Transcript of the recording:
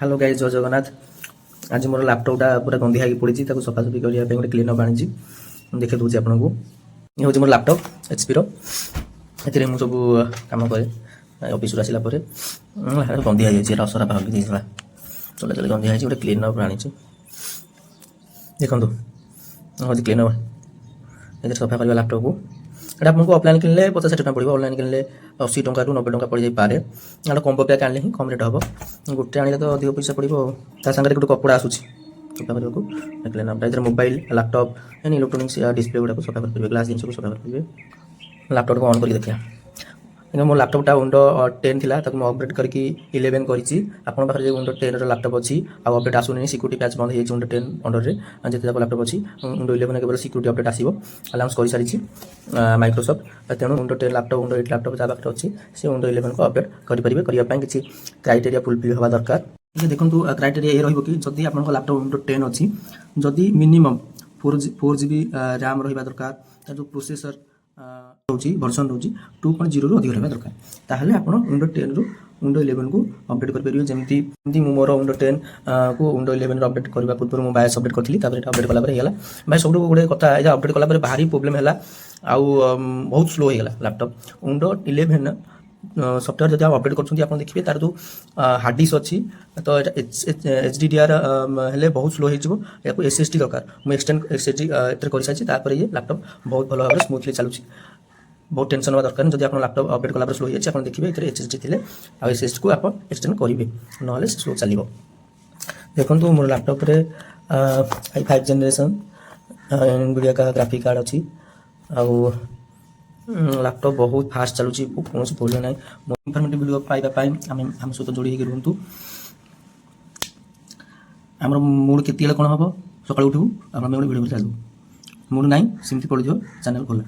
Hello guys जय जगन्नाथ। आज मोर लैपटॉपटा पूरा गंधिया पड़ी सफासफी करने गोटे क्लीन अप आनी देखे दूसरी आपको। ये हूँ मोर लैपटॉप एचपी रे मुझे सब कम कै ऑफिस आसला गंधिया असरा भागी चले चले गंधिया गोटे क्लीन अप आनी देखो हूँ क्लीन अप ये सफा करवा लैपटॉप को। এটা आपको ऑफलाइन किनले 50 टका पड़ो, ऑनलाइन किनले 80 टका रु 90 टका पड़ जाए। एटा कम्बो पैक आने ही कम रेट हम गोटे आने तो अधिक पैसा पड़ो। सागर गोटे कपड़ा आसूँ सफा करने इधर mobile laptop and electronics display गुड़ा सफा कर ग्लास जिन को सफा करेंगे। लैपटॉप को ऑन कर देखिए मो लैपटॉपटा विंडो 10 थी अपग्रेड करके 11 करी आपन पाखे विंडो 10 लैपटॉप अच्छी अपडेट आसुनी सिक्यूरीटी पैच बंद हो विंडो 10 अंडर में जिते लैपटॉप अच्छी विंडो 11 केवल सिक्यूरीटी अपडेट आसो अनाउंस कर सारी माइक्रोसॉफ्ट। तेणु विंडो 10 लैपटॉप विंडो 8 लैपटॉप जहाँ पाखे अच्छी से विंडो 11 को अपडेट करेंगे करने किसी क्राइटेरिया फुलफिल हवा दरकार। ये देखो क्राइटेरिया ये रही कि आप लैपटॉप विंडो 10 अच्छी जदि मिनिमम 4GB रैम रहा दरकार जो प्रोसेसर वर्जन रोज 2.0 रु अधिक रहा दरकार ताहले आप विंडो 10 रु विंडो 11 को अपडेट करेंगे। जमी मोर विंडो 10 को विंडो 11 अपडेट करने पूर्व मुझे बायस अपडेट करी अपडेट कलापर भाई सब गोटे कथा अपडेट कलापर भारी प्रोब्लेम है बहुत स्लो हो गला लैपटॉप विंडो 11 सफ्टवेयर जब आप अपडेट कर देखिए तार जो हार्ड डिस्क अच्छी तो HDDR हेल्ले बहुत स्लो हो SSD दरकार मुझे एक्सटेंड SSD कर सारी ये लैपटॉप बहुत भल भाव स्मूथली चलुची बहुत टेंशन हवा दरकार। जब आप लैपटॉप अपडेट कलापर स्लो हो देखिए ये HSD थे SSD को आप एक्सटेंड करेंगे ना स्लो चलो। देखो मोर लैपटॉप रे i5 जनरेशन NVIDIA का ग्राफिक कार्ड अच्छी लैपटॉप बहुत फास्ट चलुची कौन प्रोब्लेम ना। इनफॉर्मेटिव वीडियो पाइबा आम सहित जोड़ी रुहतु। आम मूड के कौन हम सका उठू आप वीडियो चलू मूड ना सेमती पड़ चैनल खोला।